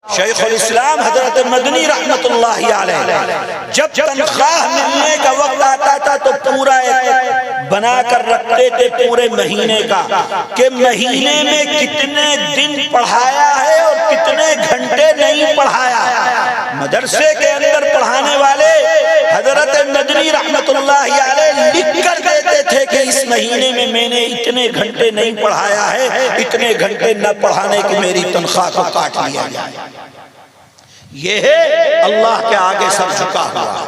شیخ الاسلام حضرت مدنی رحمت اللہ علیہ جب تنخواہ ملنے کا وقت آتا تھا تو پورا ایک بنا کر رکھتے تھے پورے مہینے کا کہ مہینے میں کتنے دن پڑھایا ہے اور کتنے گھنٹے نہیں پڑھایا. مدرسے کے اندر پڑھانے والے حضرت مدنی رحمت اللہ علیہ لکھ کر دیتے تھے کہ اس مہینے میں نے اتنے گھنٹے نہیں پڑھایا ہے، اتنے گھنٹے نہ پڑھانے کی میری تنخواہ کو کاٹ لیا جائے. یہ ہے اللہ کے آگے سر جھکا ہوا.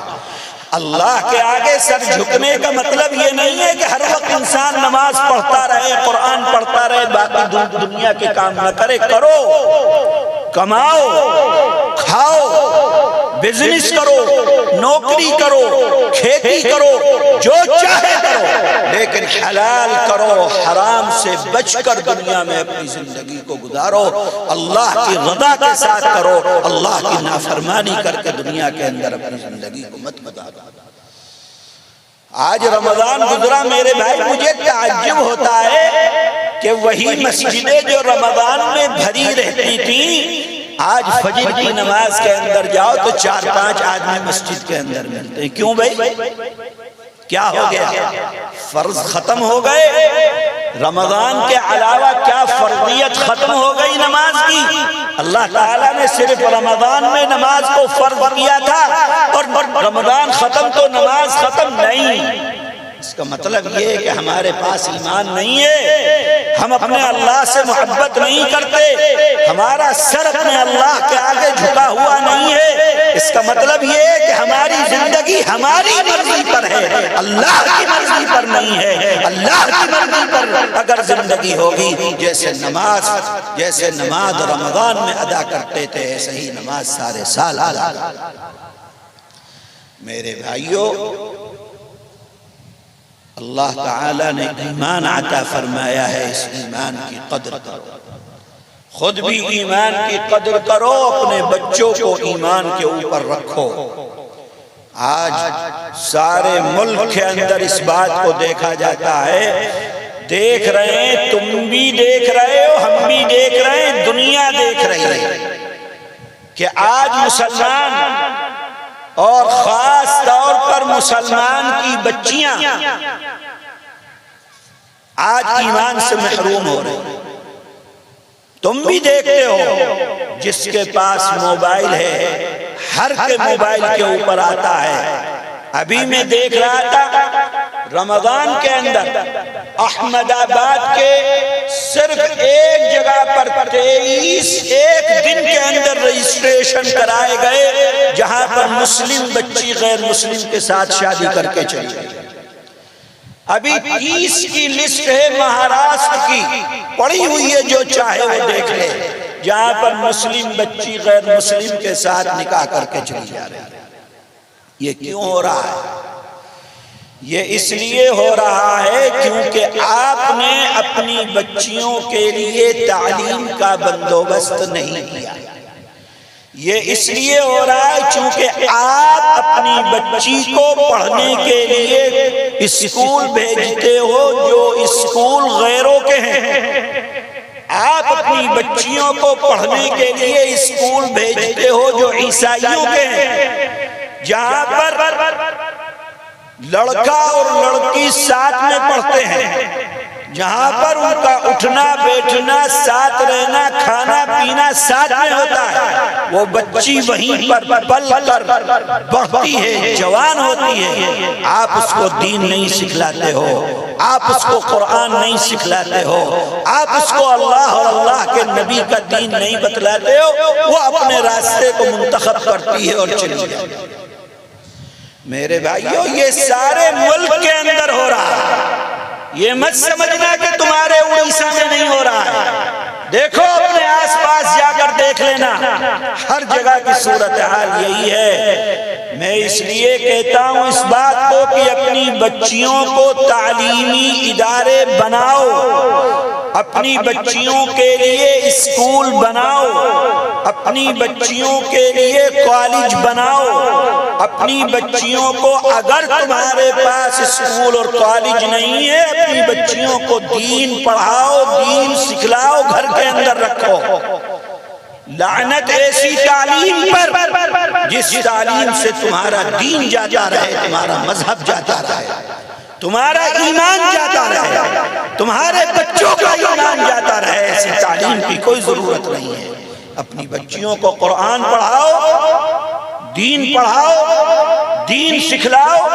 اللہ کے آگے سر جھکنے کا مطلب یہ نہیں ہے کہ ہر وقت انسان نماز پڑھتا رہے، قرآن پڑھتا رہے، باقی دنیا کے کام نہ کرے. کرو، کماؤ، کھاؤ، بزنس کرو، نوکری کرو، کھیتی کرو، جو چاہے کرو، لیکن حلال کرو، حرام سے بچ کر دنیا میں اپنی زندگی کو گزارو. اللہ کی رضا کے ساتھ کرو، اللہ کی نافرمانی کر کے دنیا کے اندر اپنی زندگی کو مت گزارو. آج رمضان گزرا میرے بھائی، مجھے تعجب ہوتا ہے کہ وہی مسجدیں جو رمضان میں بھری رہتی تھیں، آج فجر کی نماز کے اندر جاؤ تو 4-5 آدمی مسجد کے اندر ملتے ہیں. کیوں بھائی؟ کیا ہو گیا؟ فرض ختم ہو گئے؟ رمضان کے علاوہ کیا فرضیت ختم ہو گئی نماز کی؟ اللہ تعالیٰ نے صرف رمضان میں نماز کو فرض کیا تھا اور رمضان ختم تو نماز ختم نہیں. اس کا مطلب یہ ہے کہ ہمارے پاس ایمان نہیں ہے، ہم اپنے اللہ سے محبت نہیں کرتے، ہمارا سر اپنے اللہ کے آگے جھکا ہوا نہیں ہے. اس کا مطلب یہ ہے کہ ہماری زندگی ہماری مرضی پر ہے، اللہ کی مرضی پر نہیں ہے. اللہ کی مرضی پر اگر زندگی ہوگی، جیسے نماز رمضان میں ادا کرتے تھے ایسے ہی نماز سارے سال ادا کرتے. میرے بھائیوں، اللہ تعالیٰ نے ایمان عطا فرمایا ہے، اس ایمان کی قدر کرو. خود بھی ایمان کی قدر کرو، اپنے بچوں کو ایمان کے اوپر رکھو. آج سارے ملک کے اندر اس بات کو دیکھا جاتا ہے، دیکھ رہے ہیں، تم بھی دیکھ رہے ہو، ہم بھی دیکھ رہے ہیں، دنیا دیکھ رہی ہے کہ آج مسلمان اور خاص طور پر مسلمان کی بچیاں آج ایمان سے محروم ہو رہے ہیں. تم بھی دیکھتے ہو، جس کے پاس موبائل ہے ہر کے موبائل کے اوپر آتا ہے. ابھی میں دیکھ رہا تھا رمضان کے اندر احمد آباد کے صرف ایک جگہ پر 23 ایک دن کے اندر رجسٹریشن کرائے گئے، جہاں پر مسلم بچی غیر مسلم کے ساتھ شادی کر کے چلی گئی. ابھی 30 کی لسٹ ہے مہاراشٹر کی، پڑی ہوئی ہے، جو چاہے وہ دیکھ لے، جہاں پر مسلم بچی غیر مسلم کے ساتھ نکاح کر کے چلی جا رہی ہے. یہ کیوں ہو رہا ہے؟ یہ اس لیے ہو رہا ہے کیونکہ آپ نے اپنی بچیوں کے لیے تعلیم کا بندوبست نہیں کیا. یہ اس لیے ہو رہا ہے چونکہ آپ اپنی بچی کو پڑھنے کے لیے اسکول بھیجتے ہو جو اسکول غیروں کے ہیں. آپ اپنی بچیوں کو پڑھنے کے لیے اسکول بھیجتے ہو جو عیسائیوں کے ہیں، جہاں پر لڑکا اور لڑکی ساتھ میں پڑھتے ہیں، جہاں پر ان کا اٹھنا بیٹھنا، ساتھ رہنا، کھانا پینا ساتھ میں ہوتا ہے. وہ بچی وہیں پر پل کر بڑھتی ہے، جوان ہوتی ہے. آپ اس کو دین نہیں سکھلاتے ہو، آپ اس کو قرآن نہیں سکھلاتے ہو، آپ اس کو اللہ اور اللہ کے نبی کا دین نہیں بتلاتے ہو. وہ اپنے راستے کو منتخب کرتی ہے اور چلی جاتی ہے. میرے بھائیوں، یہ سارے ملک کے اندر ہو رہا ہے. یہ مت سمجھنا کہ تمہارے اڑیسہ میں نہیں ہو رہا ہے. دیکھو اپنے آس پاس جا کر دیکھ لینا، ہر جگہ کی صورتحال یہی ہے. میں اس لیے کہتا ہوں اس بات کو کہ اپنی بچیوں کو تعلیمی ادارے بناؤ، اپنی بچیوں کے لیے اسکول بناؤ، اپنی بچیوں کے لیے کالج بناؤ. اپنی بچیوں کو، اگر تمہارے پاس اسکول اور کالج نہیں ہے، اپنی بچیوں کو دین پڑھاؤ، دین سکھلاؤ، گھر کے اندر رکھو. لعنت ایسی تعلیم پر جس تعلیم سے تمہارا دین جاتا رہے، تمہارا مذہب جاتا رہے، تمہارا ایمان جاتا رہے، تمہارے بچوں کا ایمان جاتا رہے۔ ایسی تعلیم کی کوئی ضرورت نہیں ہے۔ اپنی بچیوں کو قرآن پڑھاؤ، دین پڑھاؤ، دین سکھلاؤ،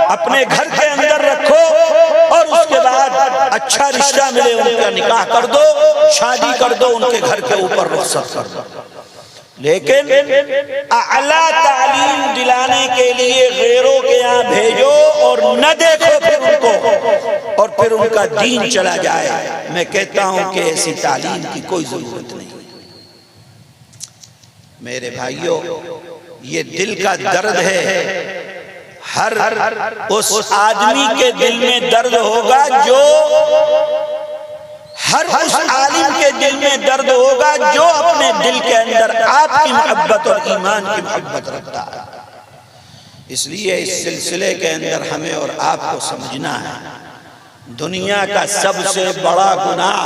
اپنے گھر کے اندر رکھو، اور اس کے بعد اچھا رشتہ ملے ان کا نکاح کر دو، شادی کر دو، ان کے گھر کے اوپر رخصت کر دو۔ لیکن اعلیٰ تعلیم دلانے کے لیے غیروں کے یہاں بھیجو اور نہ دیکھو پھر ان کو، اور پھر ان کا دین چلا جائے۔ میں کہتا ہوں کہ ایسی تعلیم کی کوئی ضرورت نہیں۔ میرے بھائیوں، یہ دل کا درد ہے، ہر اس آدمی کے دل میں درد ہوگا جو، ہر اس عالم کے دل میں درد ہوگا جو اپنے دل کے اندر آپ کی محبت اور ایمان کی محبت رکھتا ہے۔ اس لیے اس سلسلے کے اندر ہمیں اور آپ کو سمجھنا ہے، دنیا کا سب سے بڑا گناہ،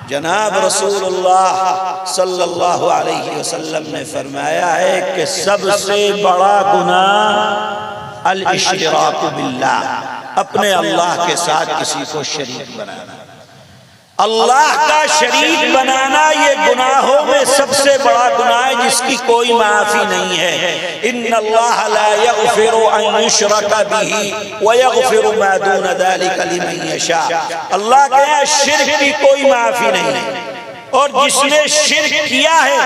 جناب رسول اللہ صلی اللہ علیہ وسلم نے فرمایا ہے کہ سب سے بڑا گناہ الاشراک باللہ، اپنے اللہ کے ساتھ کسی کو شریک بنانا۔ اللہ کا شریک بنانا یہ گناہوں میں سب سے بڑا گناہ ہے، جس کی کوئی معافی نہیں ہے۔ ان اللہ لا یغفر ان یشرک بہ ویغفر ما دون ذلک لمن یشاء۔ اللہ کے یہاں شرک کی کوئی معافی نہیں ہے، اور جس نے شرک کیا ہے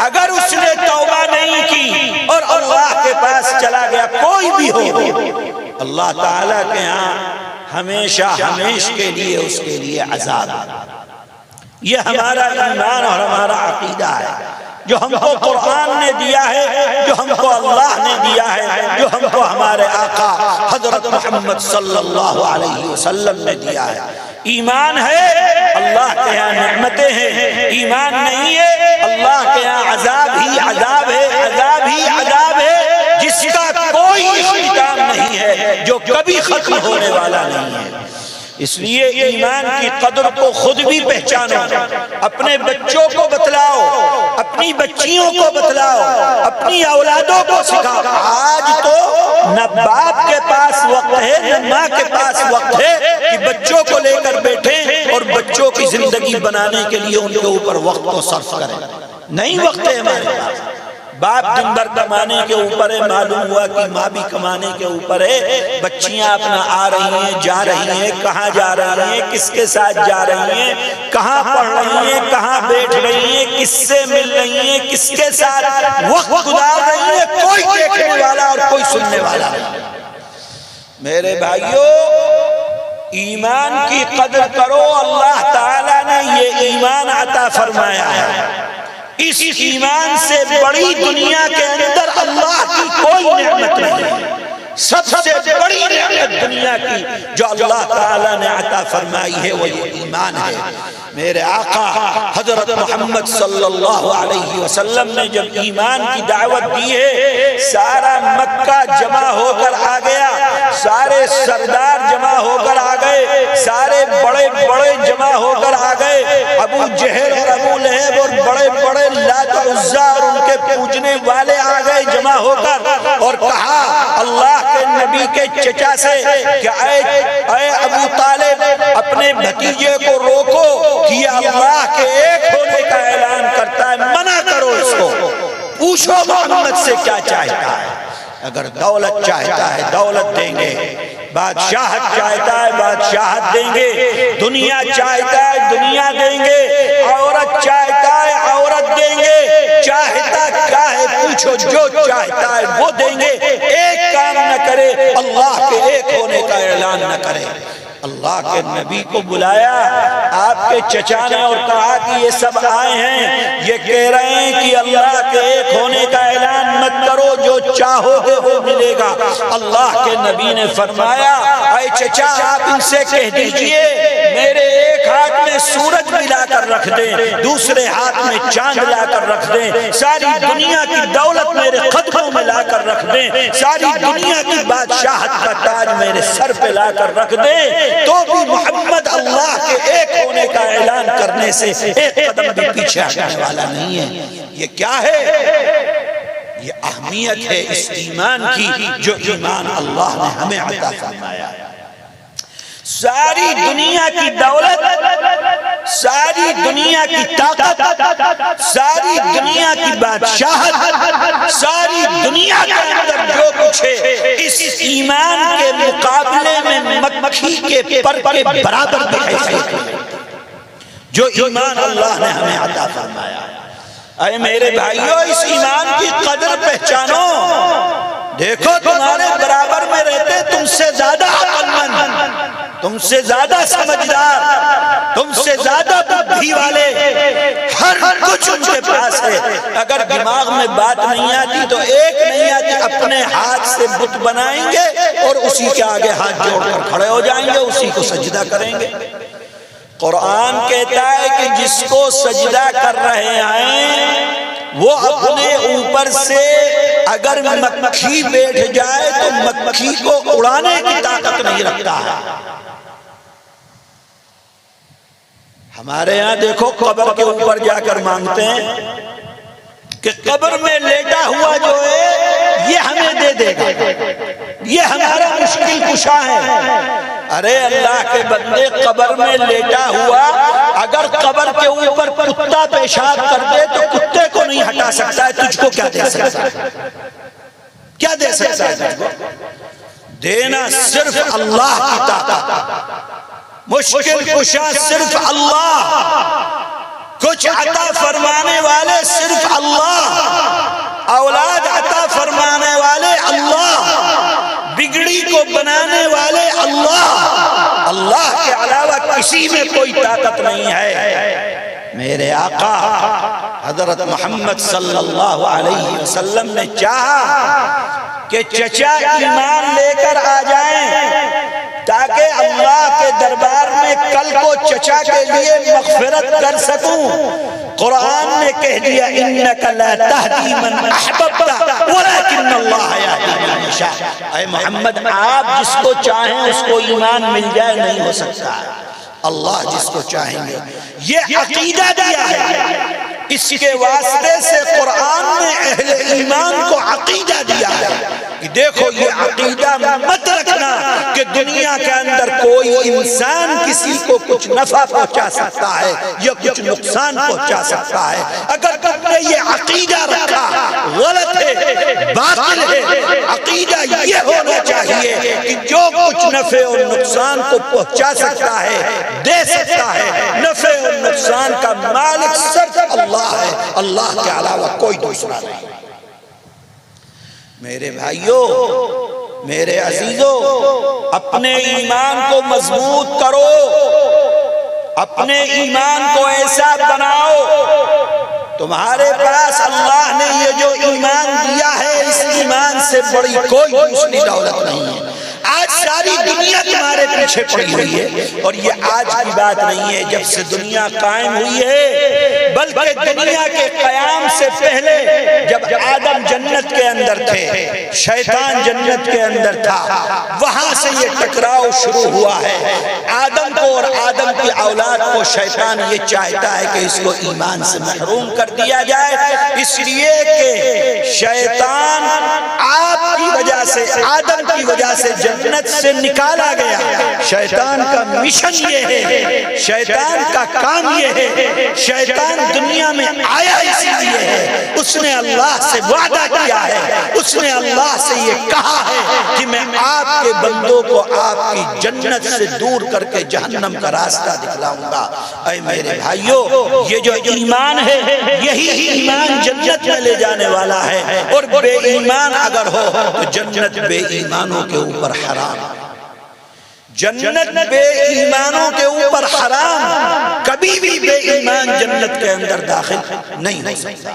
اگر اس نے توبہ نہیں کی اور اللہ کے پاس چلا گیا، کوئی بھی ہو، اللہ تعالیٰ کے ہاں ہمیشہ ہمیش کے لیے اس کے لیے عذاب۔ یہ ہمارا ایمان اور ہمارا عقیدہ ہے، جو ہم کو قرآن نے دیا ہے، جو ہم کو اللہ نے دیا ہے، جو ہم کو ہمارے آقا حضرت محمد صلی اللہ علیہ وسلم نے دیا ہے۔ ایمان ہے، اللہ کے یہاں نعمتیں ہیں، ایمان نہیں ہے، اللہ کے یہاں عذاب ہی عذاب ہے، عذاب ہی عذاب ہے، جس کا کوئی اختتام نہیں ہے، جو کبھی ختم ہونے والا نہیں ہے۔ اس لیے ایمان کی قدر کو خود بھی پہچانو، اپنے بچوں کو بتلاؤ، اپنی بچیوں کو بتلاؤ، اپنی اولادوں کو سکھاؤ۔ آج تو نہ باپ کے پاس وقت ہے نہ ماں کے پاس وقت ہے کہ بچوں کو لے کر بیٹھیں اور بچوں کی زندگی بنانے کے لیے ان کے اوپر وقت کو صرف کریں۔ نہیں وقت ہے ہمارے پاس۔ باپ دن بھر کمانے کے اوپر ہے، معلوم ہوا کہ ماں بھی کمانے کے اوپر ہے، بچیاں اپنا آ رہی ہیں، جا رہی ہیں، کہاں جا رہی ہیں، کس کے ساتھ جا رہی ہیں، کہاں پڑھ رہی ہیں، کہاں بیٹھ رہی ہیں، کس سے مل رہی ہیں، کس کے ساتھ وقت گزار رہی ہیں، کوئی دیکھنے والا اور کوئی سننے والا نہیں۔ میرے بھائیوں، ایمان کی قدر کرو، اللہ تعالیٰ نے یہ ایمان عطا فرمایا ہے۔ اس ایمان سے بڑی دنیا کے اندر اللہ کی کوئی نعمت نہیں۔ سب سے بڑی نعمت دنیا کی جو اللہ تعالیٰ نے عطا فرمائی ہے وہ یہ ایمان ہے۔ میرے آقا حضرت محمد صلی اللہ علیہ وسلم نے جب ایمان کی دعوت دی ہے، سارا مکہ جمع ہو کر آ گیا، سارے سردار جمع ہو کر آ گئے، سارے بڑے بڑے جمع ہو کر آ گئے، ابو جہل اور ابو لہب اور بڑے بڑے لات و عزا اور ان کے پوجنے والے آ گئے جمع ہو کر، اور کہا اللہ کے نبی کے چچا سے کہ اے ابو طالب، اپنے بھتیجے کو روکو کہ یہ اللہ کے ایک ہونے کا اعلان کرتا ہے، منع کرو اس کو، پوچھو محمد سے کیا چاہتا ہے۔ اگر دولت چاہتا ہے دولت دیں گے، بادشاہت چاہتا ہے بادشاہت دیں گے، دنیا چاہتا ہے دنیا دیں گے، عورت چاہتا ہے عورت دیں گے، چاہتا کیا ہے پوچھو، جو چاہتا ہے وہ دیں گے۔ ایک کام نہ کرے، اللہ کے ایک ہونے کا اعلان نہ کرے۔ اللہ کے نبی کو بلایا، آپ کے چچا نے، اور کہا کہ یہ سب آئے ہیں، یہ کہہ رہے ہیں کہ اللہ کے ایک ہونے کا اعلان مت کرو، جو چاہو گے وہ ملے گا۔ اللہ کے نبی نے فرمایا، اے چچا آپ ان سے کہہ دیجئے میرے ایک ہاتھ میں سورج بھی لا کر رکھ دیں، دوسرے ہاتھ میں چاند لا کر رکھ دیں، ساری دنیا کی دولت میرے قدموں میں لا کر رکھ دیں، ساری دنیا کی بادشاہت کا تاج میرے سر پہ لا کر رکھ دیں، تو بھی محمد اللہ کے ایک ہونے کا اعلان کرنے سے ایک قدم بھی پیچھے ہٹنے والا نہیں ہے۔ یہ کیا ہے؟ یہ اہمیت ہے اس ایمان کی جو ایمان اللہ نے ہمیں عطا فرمایا۔ ساری دنیا کی دولت، ساری دنیا کی طاقت، ساری دنیا کی بادشاہت، ساری دنیا کے اندر جو کچھ ہے، اس ایمان کے مقابلے میں مکھی کے پر کے برابر بھی حیثیت ہے جو ایمان اللہ نے ہمیں عطا فرمایا۔ اے میرے بھائیوں، اس ایمان کی قدر پہچانو۔ دیکھو تمہارے برابر میں رہتے تم سے زیادہ عقل مند، تم سے زیادہ سمجھدار، تم سے زیادہ بدھی والے، ہر کچھ ان کے پاس ہے۔ اگر دماغ میں بات نہیں آتی تو ایک نہیں آتی، اپنے ہاتھ سے بت بنائیں گے اور اسی کے آگے ہاتھ جوڑ کر کھڑے ہو جائیں گے، اسی کو سجدہ کریں گے۔ قرآن کہتا ہے کہ جس کو سجدہ کر رہے ہیں وہ اپنے اوپر سے اگر مکھی بیٹھ جائے تو مکھی کو اڑانے کی طاقت نہیں رکھتا ہے۔ ہمارے یہاں دیکھو قبر کے اوپر جا کر مانگتے ہیں کہ قبر میں لیٹا ہوا جو ہے یہ ہمیں دے دے گا، یہ ہمارا مشکل کشا ہے۔ ارے اللہ کے بندے، قبر میں لیٹا ہوا اگر قبر کے اوپر کتا پیشاب کر دے تو کتے کو نہیں ہٹا سکتا ہے، تجھ کو کیا دے سکتا ہے؟ کیا دے سکتا ہے تجھ کو؟ دینا صرف اللہ کی طاقت، مشکل کشا صرف اللہ، کچھ عطا فرمانے والے صرف اللہ، اولاد عطا فرمانے والے اللہ، بگڑی کو بنانے والے اللہ، اللہ کے علاوہ کسی میں کوئی طاقت نہیں ہے۔ میرے آقا حضرت محمد صلی اللہ علیہ وسلم نے چاہا کہ چچا ایمان لے کر آ جائیں تاکہ اللہ کے دربار میں کل کو چچا کے لیے مغفرت کر سکوں۔ قرآن نے کہہ دیا اِنَّكَ لَا تَهْدِي مَنْ أَحْبَبْتَ وَلَكِنَّ اللَّهَ يَهْدِي مَن يَشَاءُ۔ اے محمد، آپ جس کو چاہیں اس کو ایمان مل جائے نہیں ہو سکتا ہے، اللہ جس کو چاہیں گے۔ یہ عقیدہ دیا ہے، اس کے واسطے سے قرآن نے اہل ایمان کو عقیدہ دیا ہے کہ دیکھو یہ عقیدہ مت رکھنا کہ دنیا کے اندر کوئی انسان کسی کو کچھ نفع پہنچا سکتا ہے یا کچھ نقصان پہنچا سکتا ہے۔ اگر تم نے یہ عقیدہ رکھا غلط ہے، باطل ہے۔ عقیدہ یہ ہونا چاہیے کہ جو کچھ نفع اور نقصان کو پہنچا سکتا ہے، دے سکتا ہے، نفع اور نقصان کا مالک صرف اللہ ہے، اللہ کے علاوہ کوئی دوسرا نہیں۔ میرے بھائیوں، میرے عزیزوں، اپنے ایمان کو مضبوط کرو، اپنے ایمان کو ایسا بناؤ۔ تمہارے پاس اللہ نے یہ جو ایمان دیا ہے، اس ایمان سے بڑی کوئی دوسری دولت نہیں ہے۔ آج ساری دنیا تمہارے پیچھے پڑی ہوئی ہے، اور یہ آج کی بات نہیں ہے جب سے دنیا قائم ہوئی ہے، بلکہ دنیا کے قیام سے پہلے جب آدم جنت کے اندر تھے، شیطان جنت کے اندر تھا، وہاں سے یہ ٹکراؤ شروع ہوا ہے۔ آدم کو اور آدم کی اولاد کو شیطان یہ چاہتا ہے کہ اس کو ایمان سے محروم کر دیا جائے، اس لیے کہ شیطان آپ کی وجہ سے، آدم کی وجہ سے جنت سے نکالا گیا۔ شیطان کا مشن یہ ہے، شیطان کا کام یہ ہے، شیطان دنیا میں آیا اسی لیے ہے۔ اس نے اللہ سے وعدہ کیا ہے، اس نے اللہ سے یہ کہا ہے کہ میں آپ کے بندوں کو آپ کی جنت سے دور کر کے جہنم کا راستہ دکھلاؤں گا۔ اے میرے بھائیوں، یہ جو ایمان ہے یہی ایمان جنت میں لے جانے والا ہے، اور بے ایمان اگر ہو تو جنت بے ایمانوں کے اوپر حرام، جنت بے ایمانوں کے اوپر حرام، کبھی بھی بے ایمان جنت کے اندر داخل نہیں ہو سکتا۔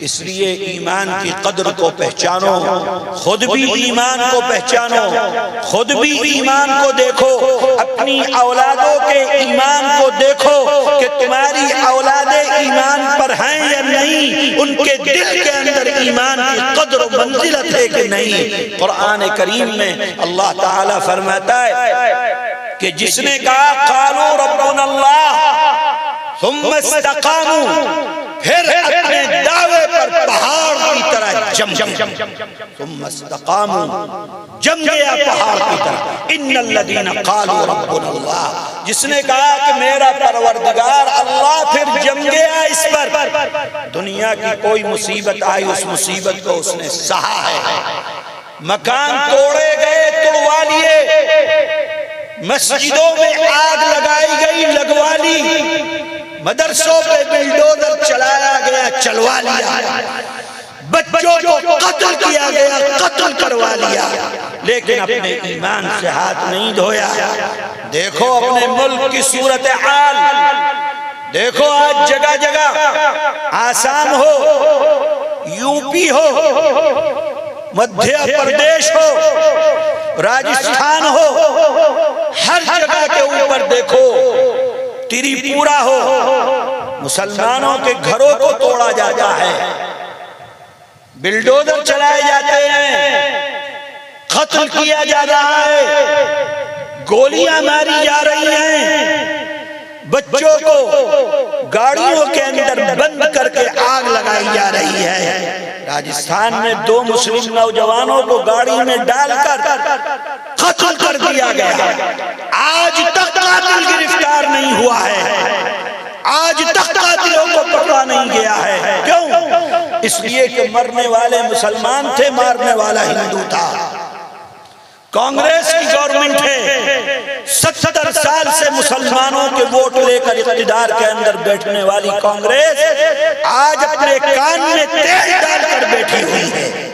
اس لیے ایمان کی قدر کو پہچانو، خود بھی ایمان کو پہچانو، خود بھی ایمان کو دیکھو، اپنی اولادوں کے ایمان کو دیکھو کہ تمہاری اولادیں ایمان پر ہیں یا نہیں، ان کے دل کے اندر ایمان کی قدر و منزلت ہے کہ نہیں۔ قرآن کریم میں اللہ تعالیٰ فرماتا ہے کہ جس نے کہا قالوا ربنا اللہ ثم استقاموا، پھر اپنے دعوے پر پہاڑ کی طرح جم ثم استقاموا، جم گیا پہاڑ کی طرح۔ ان الذین قالوا ربنا اللہ، جس نے کہا کہ میرا پروردگار اللہ، پھر جم گیا اس پر۔ دنیا کی کوئی مصیبت آئی، اس مصیبت کو اس نے سہا ہے۔ مکان توڑے گئے، توڑوا لیے، مسجدوں میں آگ لگائی گئی، لگوا لی، مدرسوں پہ بلڈوزر چلایا گیا، چلوا لیا، بچوں کو قتل کیا گیا، قتل کروا لیا، لیکن اپنے ایمان سے ہاتھ نہیں دھویا۔ دیکھو اپنے ملک کی صورتحال، دیکھو آج جگہ جگہ، آسام ہو، یو پی ہو، مدھیہ پردیش ہو، راجستھان ہو، ہر جگہ کے اوپر دیکھو، تریپورہ ہو، مسلمانوں کے گھروں کو توڑا جاتا ہے، بلڈوزر چلائے جاتے ہیں، قتل کیا جا رہا ہے، گولیاں ماری جا رہی ہیں، بچوں کو گاڑیوں کے اندر بند کر کے آگ لگائی جا رہی ہے۔ راجستھان میں 2 مسلم نوجوانوں کو گاڑی میں ڈال کر قتل کر دیا گیا، آج تک قاتل گرفتار نہیں ہوا ہے، آج تک قاتلوں کو پکڑا نہیں گیا ہے۔ کیوں؟ اس لیے کہ مرنے والے مسلمان تھے، مارنے والا ہندو تھا۔ کانگریس کی گورنمنٹ ہے، 70 سال سے مسلمانوں کے ووٹ لے کر اقتدار کے اندر بیٹھنے والی کانگریس آج اپنے کان میں تیل ڈال کر بیٹھی ہوئی ہے۔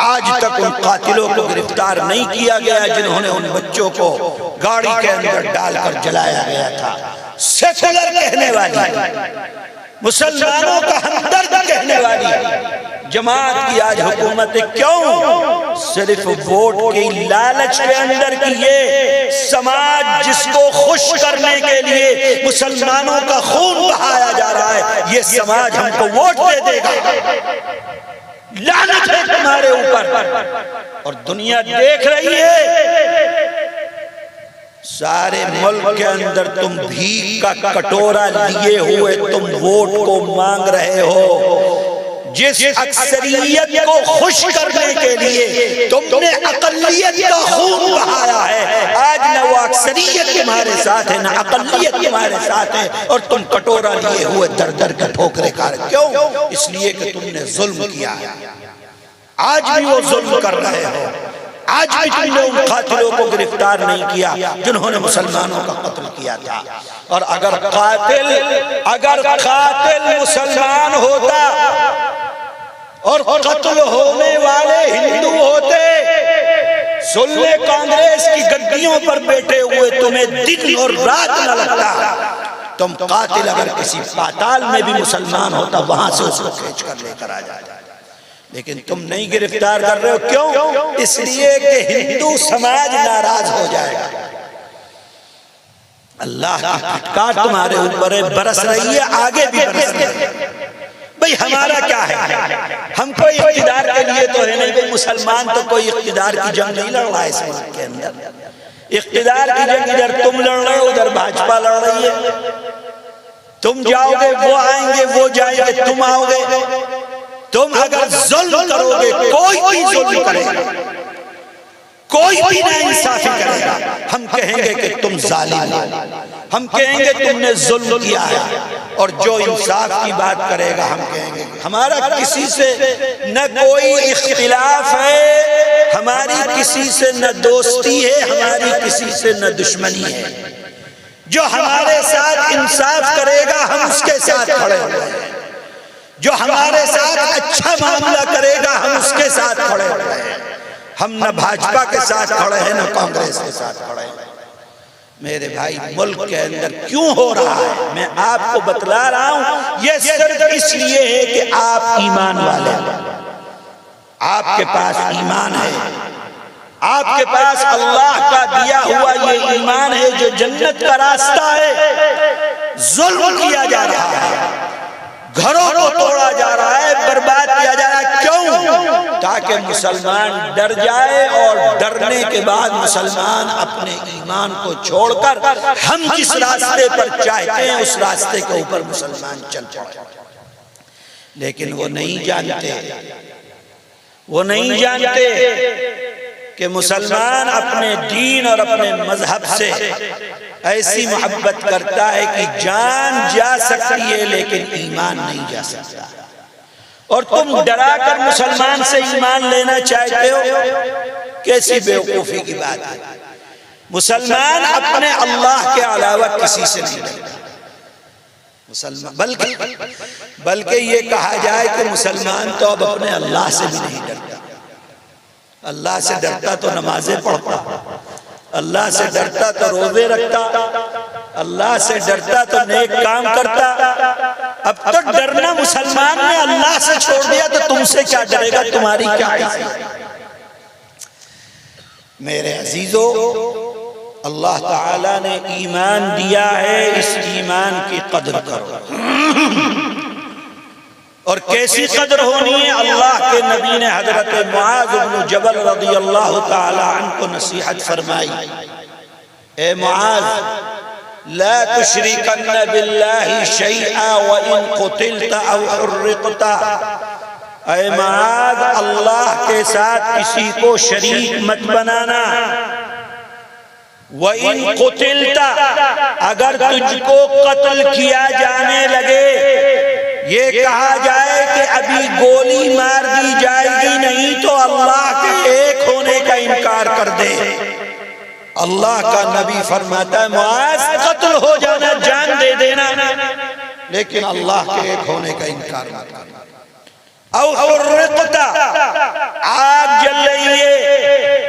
آج تک ان قاتلوں کو گرفتار نہیں کیا گیا جنہوں نے ان بچوں کو گاڑی کے اندر ڈال کر جلایا گیا تھا۔ سیکولر کہنے والی، مسلمانوں کا ہمدرد کہنے والی جماعت کی آج حکومت ہے۔ کیوں؟ صرف ووٹ کی لالچ کے اندر کی یہ سماج جس کو خوش کرنے کے لیے مسلمانوں کا خون بہایا جا رہا ہے، یہ سماج ہم کو ووٹ دے دے گا، لعنت ہے تمہارے اوپر۔ اور دنیا دیکھ رہی ہے، سارے ملک کے اندر تم بھیک کا کٹورا لیے ہوئے تم ووٹ کو مانگ رہے ہو۔ جس اکثریت کو خوش کرنے کے لیے تم نے اقلیت کا خون بہایا ہے، آج نہ وہ اکثریت تمہارے ساتھ ہے، نہ اقلیت تمہارے ساتھ ہے، اور تم کٹورا لیے ہوئے در در کا ٹھوکرے کھا رہے۔ کیوں؟ اس لیے کہ تم نے ظلم کیا ہے۔ آج بھی وہ ظلم کر رہے ہو، آج بھی تم نے ان قاتلوں کو گرفتار نہیں کیا جنہوں نے مسلمانوں کا قتل کیا تھا۔ اور اگر قاتل مسلمان ہوتا اور قتل ہونے والے ہندو ہوتے، سن لے کانگریس کی گدیوں پر بیٹھے ہوئے تمہیں دن اور رات نہ لگتا۔ تم قاتل اگر کسی پاتال میں بھی مسلمان ہوتا، وہاں سے اس کو کھینچ کر لے کر آ جاتا، لیکن تم نہیں گرفتار کر رہے ہو۔ کیوں؟ اس لیے کہ ہندو سماج ناراض ہو جائے گا۔ اللہ کی پھٹکار تمہارے اوپر برس رہی ہے، آگے بھی برس رہی ہے۔ بھئی ہمارا کیا ہے؟ ہم کوئی اقتدار کے لیے تو ہے نہیں، بھئی مسلمان تو کوئی اقتدار کی جنگ نہیں لڑ رہا ہے اس ملک کے اندر۔ اقتدار کی جنگ ادھر تم لڑ رہے ہو، ادھر بھاجپا لڑ رہی ہے۔ تم جاؤ گے، وہ آئیں گے، وہ جائیں گے، تم آؤ گے۔ تم اگر ظلم کرو گے، کوئی بھی ظلم کرے گا، کوئی بھی نا انصافی کرے گا، ہم کہیں گے کہ تم ظالم ہو، ہم کہیں گے تم نے ظلم کیا ہے۔ اور جو انصاف کی بات کرے گا، ہم کہیں گے ہمارا کسی سے نہ کوئی اختلاف ہے، ہماری کسی سے نہ دوستی ہے، ہماری کسی سے نہ دشمنی ہے۔ جو ہمارے ساتھ انصاف کرے گا، ہم اس کے ساتھ کھڑے ہوئے ہیں۔ جو ہمارے ساتھ اچھا معاملہ کرے گا، ہم اس کے ساتھ کھڑے ہوئے ہیں۔ ہم نہ بھاجپا کے ساتھ کھڑے ہیں، نہ کانگریس کے ساتھ کھڑے ہیں۔ میرے بھائی، ملک کے اندر کیوں ہو رہا ہے؟ میں آپ کو بتلا رہا ہوں، یہ صرف اس لیے ہے کہ آپ ایمان والے ہیں، آپ کے پاس ایمان ہے، آپ کے پاس اللہ کا دیا ہوا یہ ایمان ہے جو جنت کا راستہ ہے، ظلم کیا جا رہا ہے، گھروں کو توڑا جا رہا ہے، برباد کیا جا رہا ہے۔ کیوں؟ تاکہ مسلمان ڈر جائے، اور ڈرنے کے بعد مسلمان اپنے ایمان کو چھوڑ کر ہم جس راستے پر چاہتے ہیں اس راستے کے اوپر مسلمان چل پڑے۔ لیکن وہ نہیں جانتے کہ مسلمان اپنے دین اور اپنے مذہب سے ایسی محبت کرتا ہے کہ جان جا سکتی ہے لیکن ایمان نہیں جا سکتا، اور تم ڈرا کر مسلمان سے ایمان لینا چاہتے ہو، کیسی بیوقوفی کی بات ہے۔ مسلمان اپنے اللہ کے علاوہ کسی سے نہیں ڈرتا، بلکہ یہ کہا جائے کہ مسلمان تو اب اپنے اللہ سے بھی نہیں ڈرتا۔ اللہ سے ڈرتا تو نمازیں پڑھتا، اللہ سے ڈرتا تو روزے رکھتا، اللہ سے ڈرتا تو نیک کام کرتا۔ اب تو ڈرنا مسلمان نے اللہ سے چھوڑ دیا تو تم سے کیا ڈرے گا، تمہاری کیا حیثیت۔ میرے عزیزو، اللہ تعالیٰ نے ایمان دیا ہے، اس ایمان کی قدر کرو۔ اور کیسی قدر ہونی ہے؟ اللہ کے نبی نے حضرت معاذ بن جبل رضی اللہ تعالی عنہ کو نصیحت فرمائی، اے معاذ لا تشرکن باللہ شیئا وَإِن قُتِلْتَ أَوْ حُرِّقْتَ، اے معاذ اللہ کے ساتھ کسی کو شریک مت بنانا۔ وَإِن قُتِلْتَ، اگر تجھ کو قتل کیا جانے لگے، یہ کہا جائے کہ ابھی گولی مار دی جائے گی نہیں تو اللہ کے ایک ہونے کا انکار کر دے، اللہ کا نبی فرماتا ہے معاذ قتل ہو جانا، جان دے دینا، لیکن اللہ کے ایک ہونے کا انکار مت کرنا۔ او حرقتا، آگ جل رہی ہے،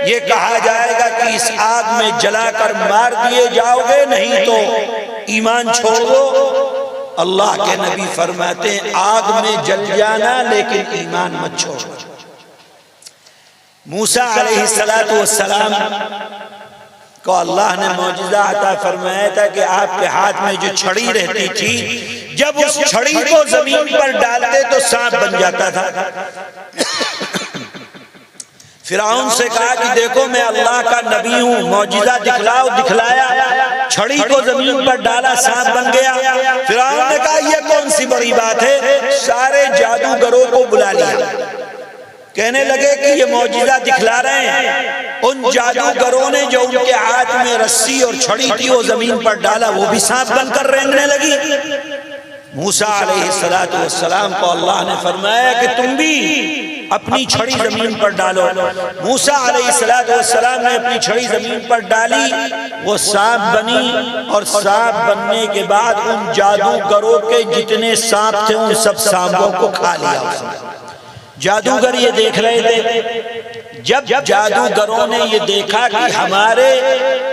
یہ کہا جائے گا کہ اس آگ میں جلا کر مار دیے جاؤ گے، نہیں تو ایمان چھوڑ دو۔ اللہ کے نبی فرماتے ہیں آگ میں جل جانا لیکن ایمان مت چھوڑو۔ موسیٰ علیہ السلام کو اللہ نے معجزہ عطا فرمایا تھا کہ آپ کے ہاتھ میں جو چھڑی رہتی تھی، جب اس چھڑی کو زمین پر ڈالتے تو سانپ بن جاتا تھا۔ فرعون سے کہا کہ دیکھو میں اللہ کا نبی ہوں، معجزہ دکھلاؤ، دکھلایا، چھڑی کو زمین پر ڈالا، سانپ بن گیا۔ فرعون نے کہا یہ کون سی بڑی بات ہے، سارے جادوگروں کو بلا لیا، کہنے لگے کہ یہ معجزہ دکھلا رہے ہیں۔ ان جادوگروں نے جو ان کے ہاتھ میں رسی اور چھڑی تھی وہ زمین پر ڈالا، وہ بھی سانپ بن کر رینگنے لگی۔ موسیٰ علیہ السلام کو اللہ نے فرمایا کہ تم بھی اپنی چھڑی زمین پر ڈالو۔ موسیٰ علیہ السلام نے اپنی چھڑی زمین پر ڈالی، وہ سانپ بنی، اور سانپ بننے کے بعد ان جادوگروں کے جتنے سانپ تھے ان سب سانپوں کو کھا لیا اس نے۔ جادوگر یہ دیکھ رہے تھے، جب جادوگروں نے یہ دیکھا کہ ہمارے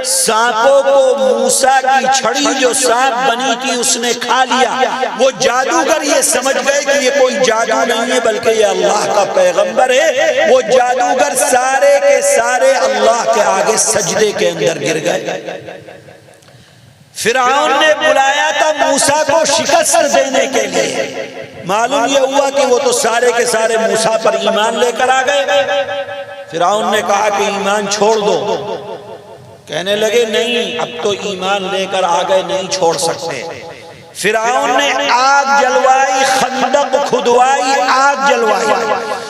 سانپوں کو موسیٰ کی چھڑی جو سانپ بنی تھی اس نے کھا لیا، وہ جادوگر یہ سمجھ گئے کہ یہ کوئی جادو نہیں ہے بلکہ یہ اللہ کا پیغمبر ہے۔ وہ جادوگر سارے کے سارے اللہ کے آگے سجدے کے اندر گر گئے۔ فرعون نے بلایا تھا موسیٰ کو شکست دینے کے لیے، معلوم یہ ہوا کہ وہ تو سارے کے سارے موسیٰ پر ایمان لے کر آ گئے۔ فرعون نے کہا کہ ایمان چھوڑ دو، کہنے لگے نہیں اب تو ایمان لے کر آ گئے، نہیں چھوڑ سکتے۔ فرعون نے آگ جلوائی، خندق کھدوائی، آگ جلوائی،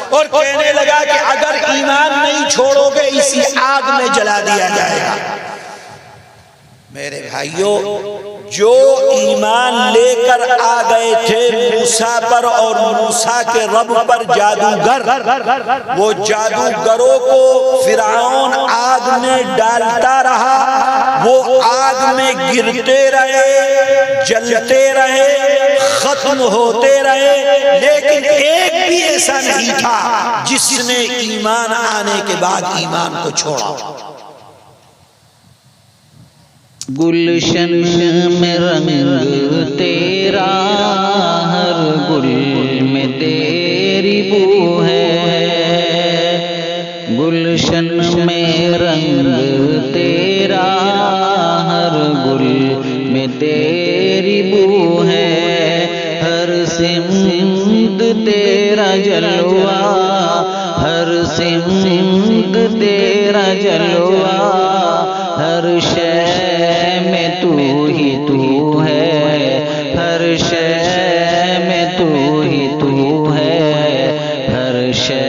اور کہنے لگا کہ اگر ایمان نہیں چھوڑو گے اسی آگ میں جلا دیا جائے گا۔ میرے بھائیو، جو ایمان لے کر آ گئے تھے موسیٰ پر اور موسیٰ کے رب پر جادوگر، وہ جادوگروں کو فرعون آگ میں ڈالتا رہا، وہ آگ میں گرتے رہے، جلتے رہے، ختم ہوتے رہے، لیکن ایک بھی ایسا نہیں تھا جس نے ایمان آنے کے بعد ایمان کو چھوڑا۔ گلشن میں رنگ تیرا، ہر گل میں تیری بو ہے، گلشن میں سمت تیرا جلوہ، ہر سمت تیرا جلوہ، ہر شے میں تو ہی تو ہے، ہر شے میں تو ہی تو ہے، ہر شے